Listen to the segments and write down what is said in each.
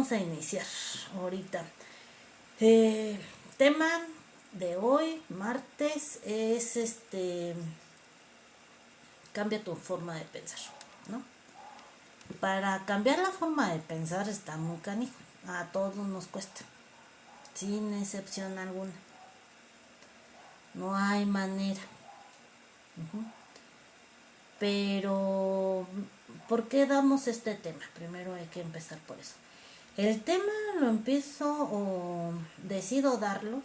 vamos a iniciar ahorita. Tema de hoy, martes, es cambia tu forma de pensar, ¿no? Para cambiar la forma de pensar está muy canijo, a todos nos cuesta, sin excepción alguna. No hay manera. Pero, ¿por qué damos este tema? Primero hay que empezar por eso. El tema lo empiezo o decido darlo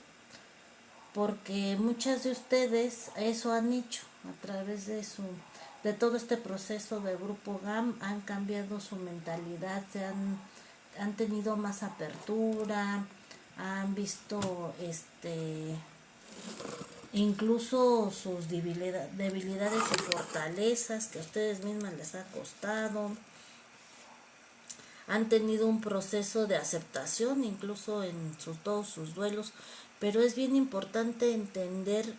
porque muchas de ustedes eso han hecho a través de todo este proceso de Grupo GAM, han cambiado su mentalidad, han tenido más apertura, han visto incluso sus debilidades y fortalezas que a ustedes mismas les ha costado. Han tenido un proceso de aceptación incluso en todos sus duelos, pero es bien importante entender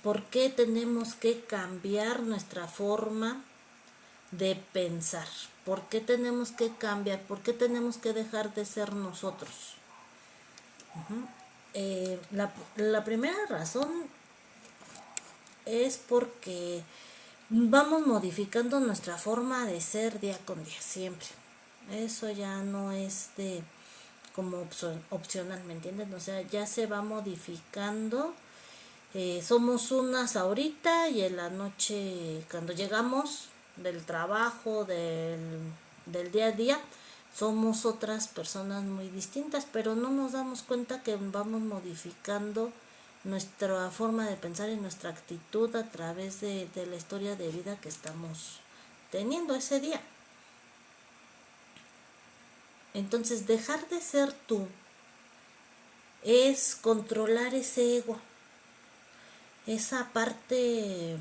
por qué tenemos que cambiar nuestra forma de pensar, por qué tenemos que cambiar, por qué tenemos que dejar de ser nosotros. La primera razón es porque vamos modificando nuestra forma de ser día con día, siempre. Eso ya no es como opcional, ¿me entienden? O sea, ya se va modificando. Somos unas ahorita y en la noche, cuando llegamos del trabajo, del día a día, somos otras personas muy distintas, pero no nos damos cuenta que vamos modificando nuestra forma de pensar y nuestra actitud a través de la historia de vida que estamos teniendo ese día. Entonces, dejar de ser tú es controlar ese ego, esa parte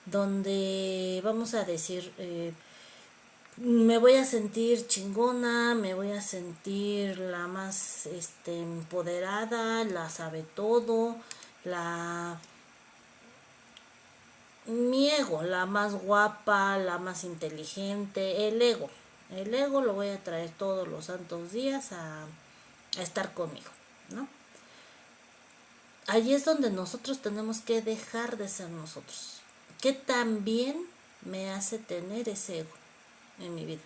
donde vamos a decir, me voy a sentir chingona, me voy a sentir la más empoderada, la sabe todo, mi ego, la más guapa, la más inteligente, el ego lo voy a traer todos los santos días a estar conmigo, ¿no? Ahí es donde nosotros tenemos que dejar de ser nosotros. ¿Qué tan bien me hace tener ese ego en mi vida?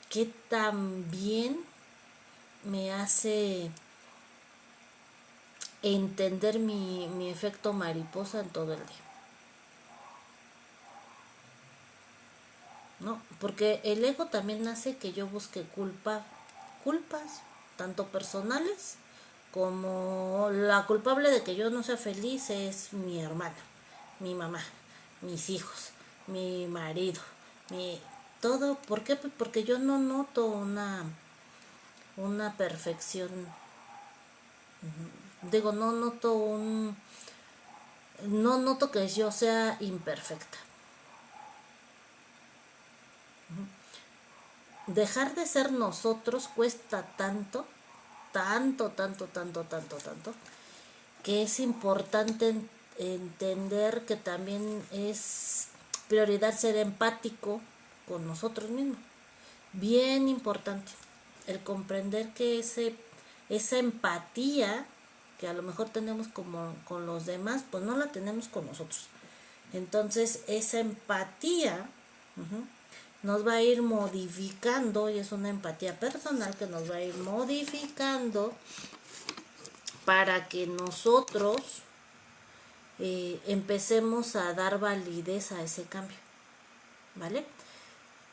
¿Qué tan bien me hace entender mi efecto mariposa en todo el día? ¿No? Porque el ego también hace que yo busque culpas, tanto personales como la culpable de que yo no sea feliz es mi hermana, mi mamá, mis hijos, mi marido, todo. ¿Por qué? Pues porque yo no noto una perfección. Digo, no noto que yo sea imperfecta. Dejar de ser nosotros cuesta tanto, que es importante entender que también es prioridad ser empático con nosotros mismos. Bien importante el comprender que esa empatía que a lo mejor tenemos como con los demás, pues no la tenemos con nosotros. Entonces esa empatía nos va a ir modificando, y es una empatía personal que nos va a ir modificando para que nosotros empecemos a dar validez a ese cambio, ¿vale?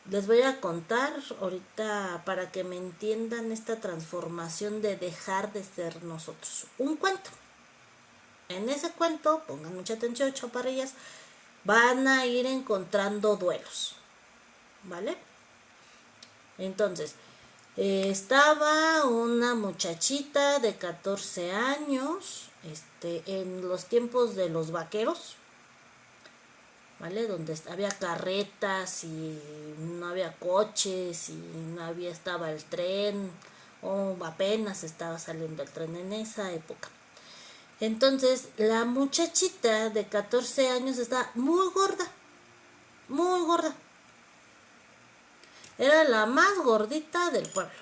Les voy a contar ahorita para que me entiendan esta transformación de dejar de ser nosotros. Un cuento. En ese cuento, pongan mucha atención, chaparrillas, van a ir encontrando duelos, ¿vale? Entonces, estaba una muchachita de 14 años, en los tiempos de los vaqueros, ¿vale? Donde había carretas y no había coches y estaba el tren, o apenas estaba saliendo el tren en esa época. Entonces, la muchachita de 14 años está muy gorda, muy gorda. Era la más gordita del pueblo.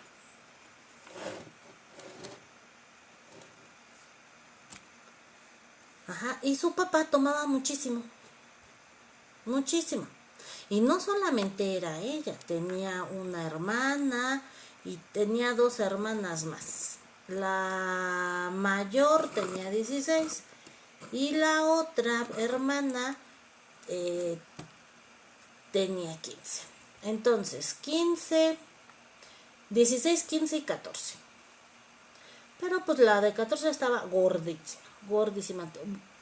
Ajá, y su papá tomaba muchísimo, muchísimo. Y no solamente era ella, tenía una hermana y tenía dos hermanas más. La mayor tenía 16 y la otra hermana eh, tenía 15. Entonces, 15, 16, 15 y 14. Pero pues la de 14 estaba gordísima, gordísima.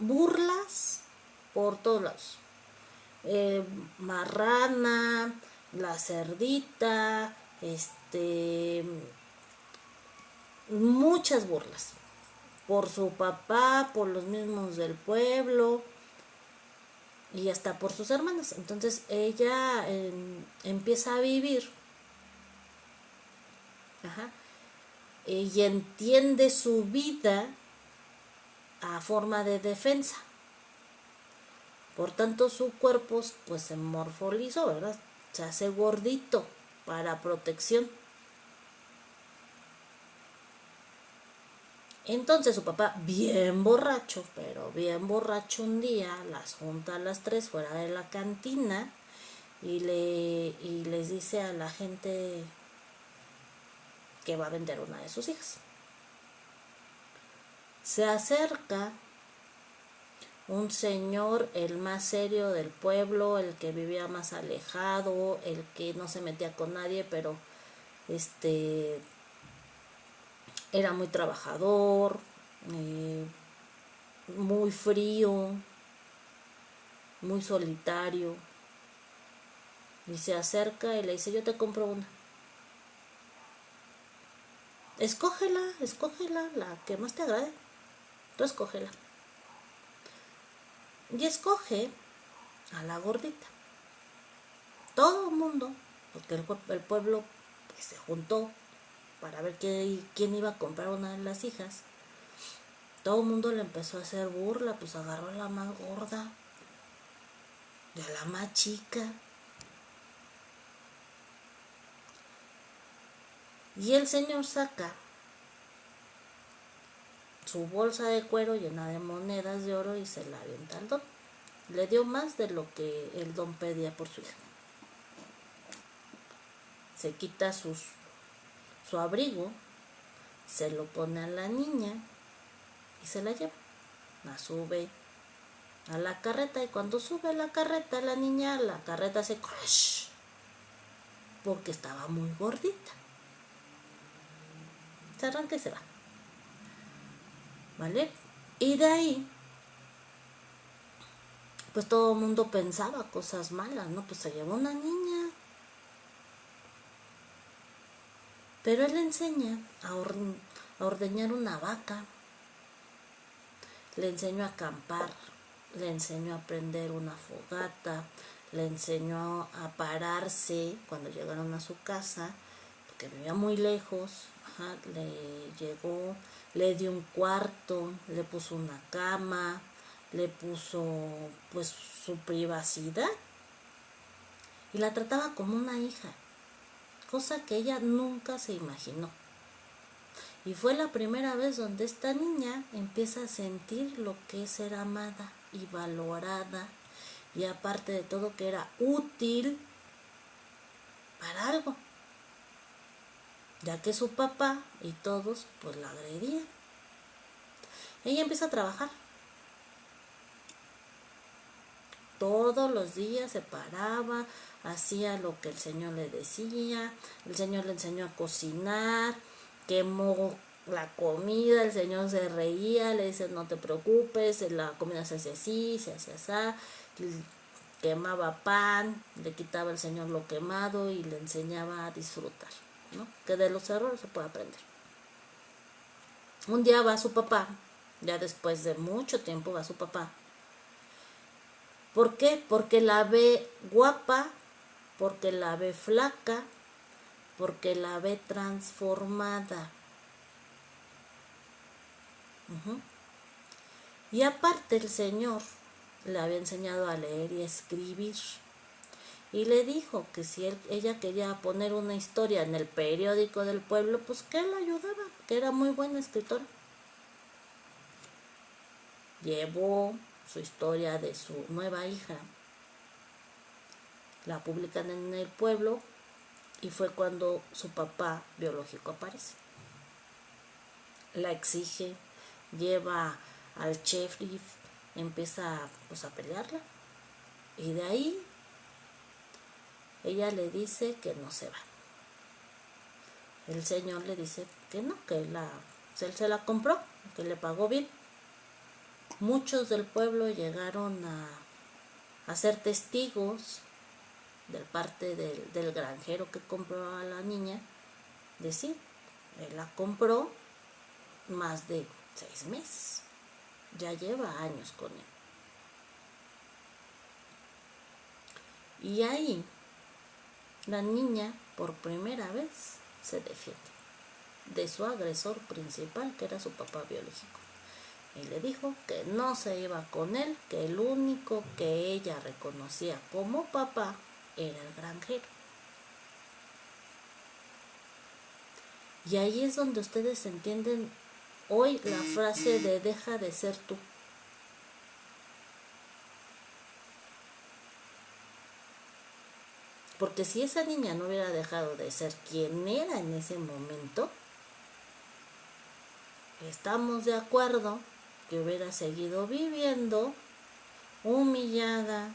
Burlas por todos lados. Marrana, la cerdita, muchas burlas. Por su papá, por los mismos del pueblo y hasta por sus hermanas. Entonces ella empieza a vivir, ajá, y entiende su vida a forma de defensa. Por tanto, su cuerpo pues se morfolizó, ¿verdad? Se hace gordito para protección. Entonces su papá, bien borracho, pero bien borracho un día, las junta a las 3 fuera de la cantina y les dice a la gente que va a vender una de sus hijas. Se acerca un señor, el más serio del pueblo, el que vivía más alejado, el que no se metía con nadie, pero era muy trabajador, muy frío, muy solitario. Y se acerca y le dice, yo te compro una. Escógela, la que más te agrade. Tú escógela. Y escoge a la gordita. Todo el mundo, porque el pueblo pues, se juntó para ver quién iba a comprar una de las hijas. Todo el mundo le empezó a hacer burla, pues agarró a la más gorda y a la más chica. Y el señor saca su bolsa de cuero llena de monedas de oro y se la avienta al don. Le dio más de lo que el don pedía por su hija. Se quita su abrigo, se lo pone a la niña y se la lleva. La sube a la carreta y cuando sube a la carreta la niña, la carreta hace crash porque estaba muy gordita. Se arranca y se va. ¿Vale? Y de ahí pues todo el mundo pensaba cosas malas, ¿no? Pues se llevó una niña. Pero él le enseña a ordeñar una vaca, le enseñó a acampar, le enseñó a prender una fogata, le enseñó a pararse cuando llegaron a su casa, porque vivía muy lejos, ajá, le dio un cuarto, le puso una cama, le puso pues su privacidad y la trataba como una hija, cosa que ella nunca se imaginó. Y fue la primera vez donde esta niña empieza a sentir lo que es ser amada y valorada y aparte de todo que era útil para algo, ya que su papá y todos pues la agredían. Ella empieza a trabajar. Todos los días se paraba, hacía lo que el Señor le decía, el Señor le enseñó a cocinar, quemó la comida, el Señor se reía, le dice no te preocupes, la comida se hace así, se hace así, quemaba pan, le quitaba el Señor lo quemado y le enseñaba a disfrutar, ¿no? Que de los errores se puede aprender. Un día va su papá, ya después de mucho tiempo va su papá. ¿Por qué? Porque la ve guapa, porque la ve flaca, porque la ve transformada. Y aparte el Señor le había enseñado a leer y a escribir. y le dijo que si ella quería poner una historia en el periódico del pueblo, pues que él ayudaba, que era muy buena escritora. Llevó su historia de su nueva hija, la publican en el pueblo y fue cuando su papá biológico aparece. La exige, lleva al sheriff, empieza pues a pelearla y de ahí ella le dice que no se va. El señor le dice que no, que él se la compró, que le pagó bien. Muchos del pueblo llegaron a ser testigos de parte del granjero que compró a la niña, decir, él la compró más de 6 meses, ya lleva años con él. Y ahí la niña por primera vez se defiende de su agresor principal, que era su papá biológico. Y le dijo que no se iba con él, que el único que ella reconocía como papá era el granjero. Y ahí es donde ustedes entienden hoy la frase de deja de ser tú. Porque si esa niña no hubiera dejado de ser quien era en ese momento, estamos de acuerdo que hubiera seguido viviendo humillada,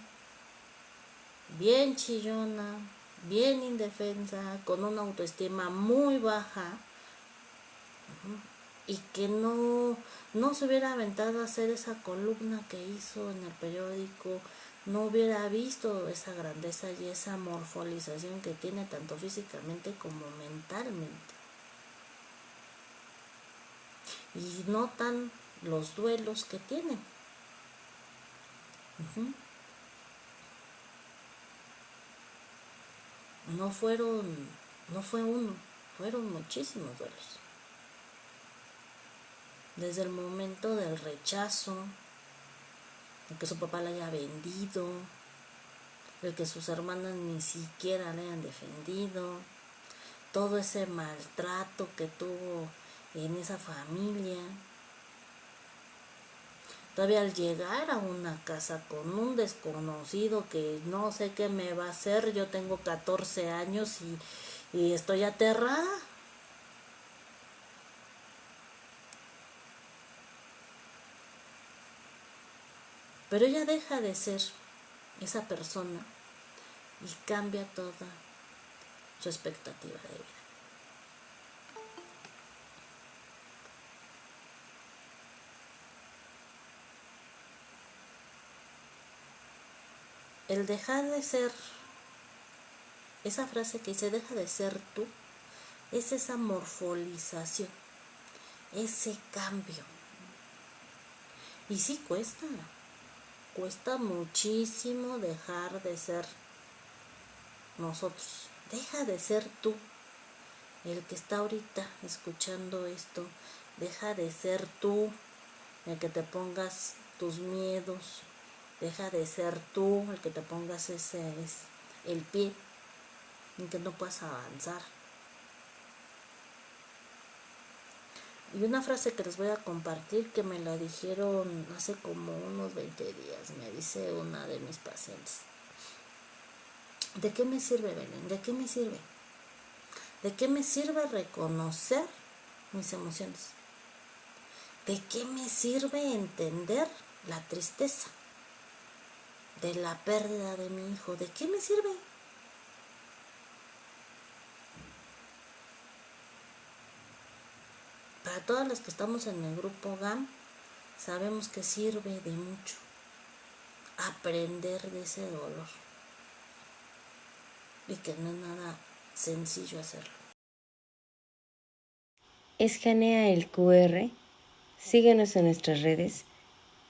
bien chillona, bien indefensa, con una autoestima muy baja, y que no se hubiera aventado a hacer esa columna que hizo en el periódico, no hubiera visto esa grandeza y esa morfolización que tiene tanto físicamente como mentalmente. Y notan los duelos que tienen. No fue uno, fueron muchísimos duelos. Desde el momento del rechazo, el que su papá la haya vendido, el que sus hermanas ni siquiera le hayan defendido, todo ese maltrato que tuvo en esa familia. Todavía al llegar a una casa con un desconocido que no sé qué me va a hacer, yo tengo 14 años y estoy aterrada. Pero ella deja de ser esa persona y cambia toda su expectativa de vida. El dejar de ser, esa frase que dice deja de ser tú, es esa morfolización, ese cambio. Y sí cuesta muchísimo dejar de ser nosotros. Deja de ser tú, el que está ahorita escuchando esto. Deja de ser tú, el que te pongas tus miedos. Deja de ser tú, el que te pongas el pie, en que no puedas avanzar. Y una frase que les voy a compartir, que me la dijeron hace como unos 20 días, me dice una de mis pacientes. ¿De qué me sirve, Belén? ¿De qué me sirve? ¿De qué me sirve reconocer mis emociones? ¿De qué me sirve entender la tristeza de la pérdida de mi hijo? ¿De qué me sirve? Para todas las que estamos en el grupo GAM, sabemos que sirve de mucho aprender de ese dolor y que no es nada sencillo hacerlo. Escanea el QR, síguenos en nuestras redes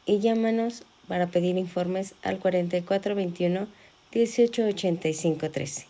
y llámanos para pedir informes al 4421 1885 13.